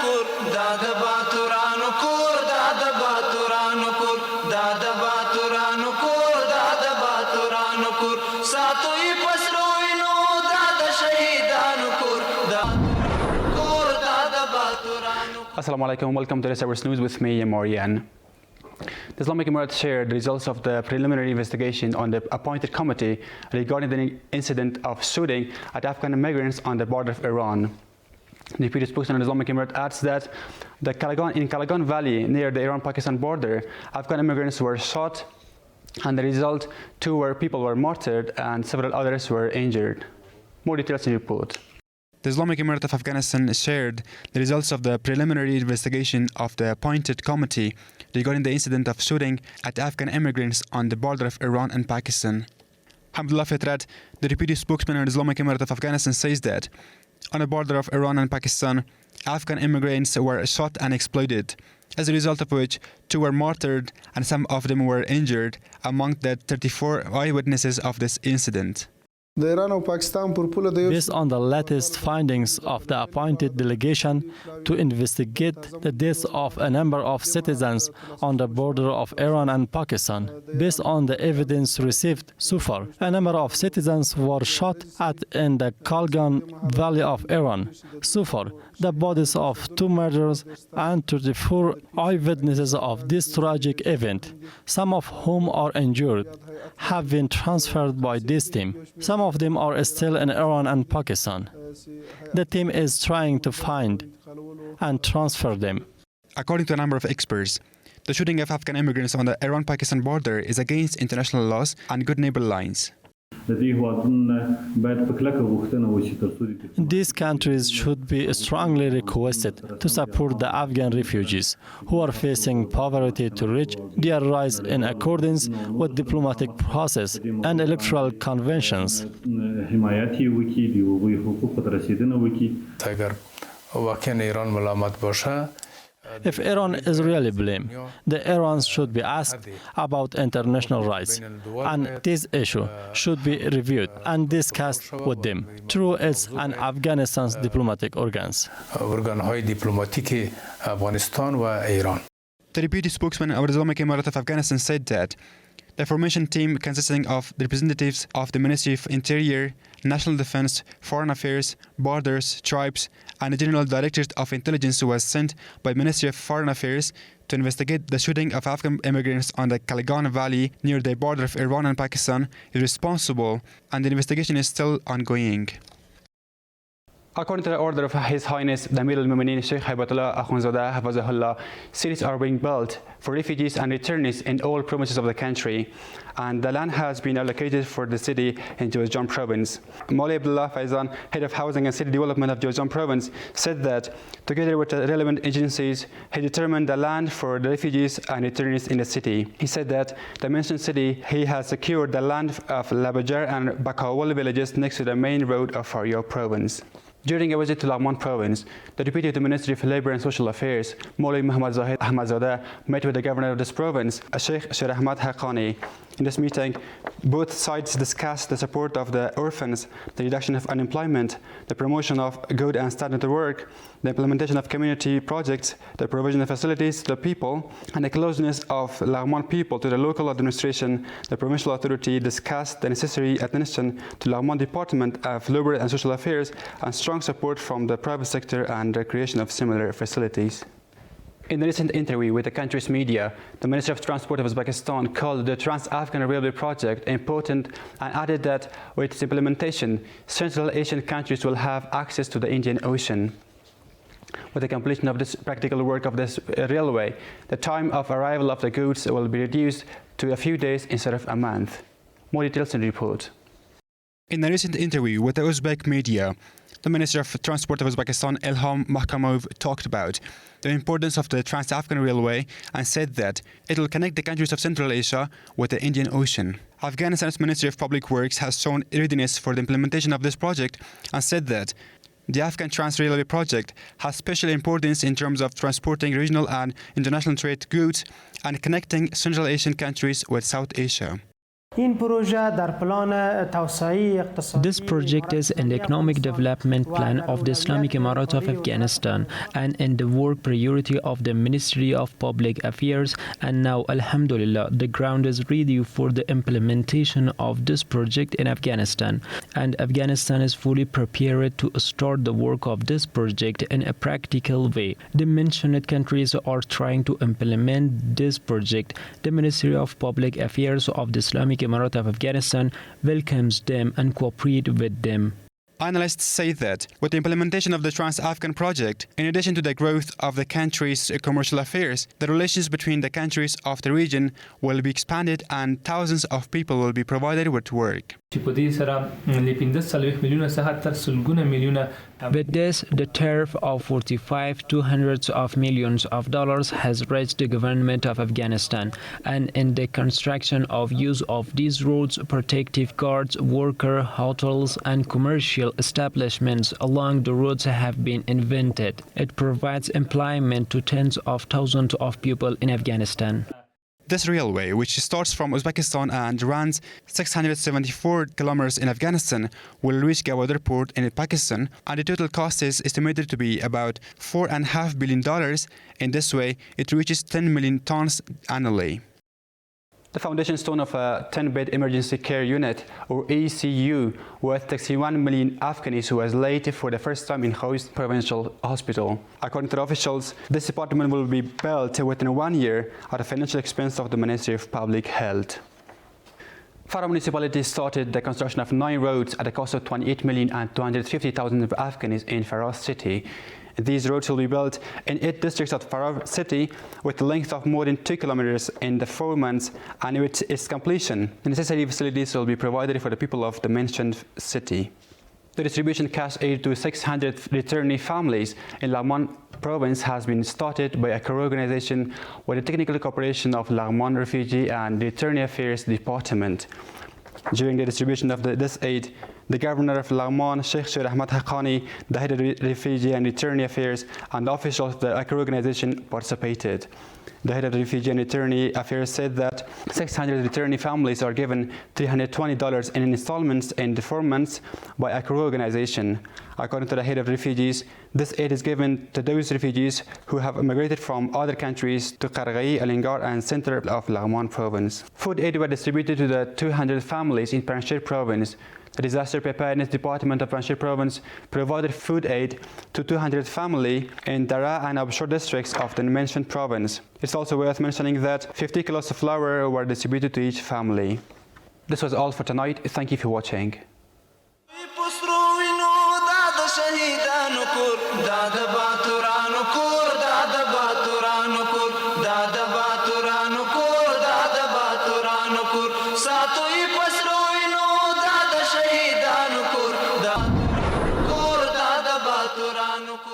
kur dada baturanu kur dada baturanu kur dada baturanu kur dada baturanu kur sato I pasroinu dada shahidanu kur dada baturanu. Assalamu alaikum, welcome to the Cyber News with me, Marian. The Islamic Emirates shared the results of the preliminary investigation on the appointed committee regarding the incident of shooting at Afghan immigrants on the border of Iran. The deputy spokesman of the Islamic Emirates adds that in Kalagan Valley, near the Iran-Pakistan border, Afghan immigrants were shot, and the result, people were martyred and several others were injured. More details in the report. The Islamic Emirate of Afghanistan shared the results of the preliminary investigation of the appointed committee regarding the incident of shooting at Afghan immigrants on the border of Iran and Pakistan. Hamdullah Fitrat, the deputy spokesman of the Islamic Emirate of Afghanistan, says that on the border of Iran and Pakistan, Afghan immigrants were shot and exploded, as a result of which 2 were martyred and some of them were injured among the 34 eyewitnesses of this incident. Based on the latest findings of the appointed delegation to investigate the deaths of a number of citizens on the border of Iran and Pakistan, based on the evidence received so far, a number of citizens were shot at in the Kalgan Valley of Iran. So far, the bodies of 2 murderers and 34 eyewitnesses of this tragic event, some of whom are injured, have been transferred by this team. Some of them are still in Iran and Pakistan. The team is trying to find and transfer them. According to a number of experts, the shooting of Afghan immigrants on the Iran-Pakistan border is against international laws and good neighbor lines. These countries should be strongly requested to support the Afghan refugees who are facing poverty to reach their rights in accordance with diplomatic process and electoral conventions. If Iran is really blamed, the Iranians should be asked about international rights, and this issue should be reviewed and discussed with them through its and Afghanistan's diplomatic organs. The deputy spokesman of the Islamic Emirate of Afghanistan said that the formation team, consisting of the representatives of the Ministry of Interior, National Defense, Foreign Affairs, Borders, Tribes, and the General Directorate of Intelligence, was sent by Ministry of Foreign Affairs to investigate the shooting of Afghan immigrants on the Kalagan Valley near the border of Iran and Pakistan, is responsible, and the investigation is still ongoing. According to the order of His Highness the Amir al-Mu'mineen Sheikh Haibatullah Akhundzadeh Hafazahullah, cities are being built for refugees and returnees in all provinces of the country, and the land has been allocated for the city in Jowzjan province. Maulay Abdullah Faizan, head of housing and city development of Jowzjan province, said that together with the relevant agencies, he determined the land for the refugees and returnees in the city. He said that the mentioned city, he has secured the land of Labajar and Bakawal villages next to the main road of Faryab province. During a visit to Laghman province, the deputy of the Ministry of Labour and Social Affairs, Maulay Muhammad Zahid Ahmadzadeh, met with the governor of this province, Sheikh Sher Ahmad Haqqani. In this meeting, both sides discussed the support of the orphans, the reduction of unemployment, the promotion of good and standard work, the implementation of community projects, the provision of facilities to the people, and the closeness of Laghman people to the local administration. The provincial authority discussed the necessary attention to Laghman Department of Labour and Social Affairs and strong support from the private sector and the creation of similar facilities. In a recent interview with the country's media, the Minister of Transport of Uzbekistan called the Trans-Afghan Railway project important and added that with its implementation, Central Asian countries will have access to the Indian Ocean. With the completion of this practical work of this railway, the time of arrival of the goods will be reduced to a few days instead of a month. More details in the report. In a recent interview with the Uzbek media, the Minister of Transport of Uzbekistan, Ilham Mahkamov, talked about the importance of the Trans-Afghan Railway and said that it will connect the countries of Central Asia with the Indian Ocean. Afghanistan's Ministry of Public Works has shown readiness for the implementation of this project and said that the Afghan Trans-Railway project has special importance in terms of transporting regional and international trade goods and connecting Central Asian countries with South Asia. این پروژه در پلان توسعه اقتصادی This project is in the economic development plan of the Islamic Emirate of Afghanistan and in the work priority of the Ministry of Public Affairs, and now Alhamdulillah the ground is ready for the implementation of this project in Afghanistan, and Afghanistan is fully prepared to start the work of this project in a practical way. The mentioned countries are trying to implement this project. The Ministry of Public Affairs of the Islamic Emirate of Afghanistan welcomes them and cooperate with them. Analysts say that with the implementation of the Trans-Afghan project, in addition to the growth of the country's commercial affairs, the relations between the countries of the region will be expanded and thousands of people will be provided with work. With this, the tariff of 45 to hundreds of millions of dollars has reached the government of Afghanistan, and in the construction of use of these roads, protective guards, worker hotels and commercial establishments along the roads have been invented. It provides employment to tens of thousands of people in Afghanistan. This railway, which starts from Uzbekistan and runs 674 kilometers in Afghanistan, will reach Gwadar port in Pakistan, and the total cost is estimated to be about $4.5 billion. In this way, it reaches 10 million tons annually. The foundation stone of a 10-bed emergency care unit, or ECU, worth 61 million Afghanis was laid for the first time in Khost Provincial Hospital. According to the officials, this department will be built within 1 year at the financial expense of the Ministry of Public Health. Farah municipality started the construction of 9 roads at a cost of 28,250,000 Afghanis in Farah city. These roads will be built in 8 districts of Farah city with a length of more than 2 kilometers in the 4 months, and with its completion, the necessary facilities will be provided for the people of the mentioned city. The distribution cash aid to 600 returnee families in Laghman province has been started by a co-organization with the technical cooperation of Laghman Refugee and Returnee Affairs Department. During the distribution of this aid, the governor of Laghman, Sheikh Sher Ahmad Haqqani, the head of Refugee and Returnee Affairs, and the officials of the organization participated. The head of the Refugee and Returnee Affairs said that 600 returnee families are given $320 in installments in the 4 months by a organization. According to the head of refugees, this aid is given to those refugees who have immigrated from other countries to Qarghi, Alingar, and center of Laghman province. Food aid was distributed to the 200 families in Panjshir province. The Disaster Preparedness Department of Panjshir province provided food aid to 200 families in Dara and Abshur districts of the mentioned province. It's also worth mentioning that 50 kilos of flour were distributed to each family. This was all for tonight. Thank you for watching. شهیدانو کور دا د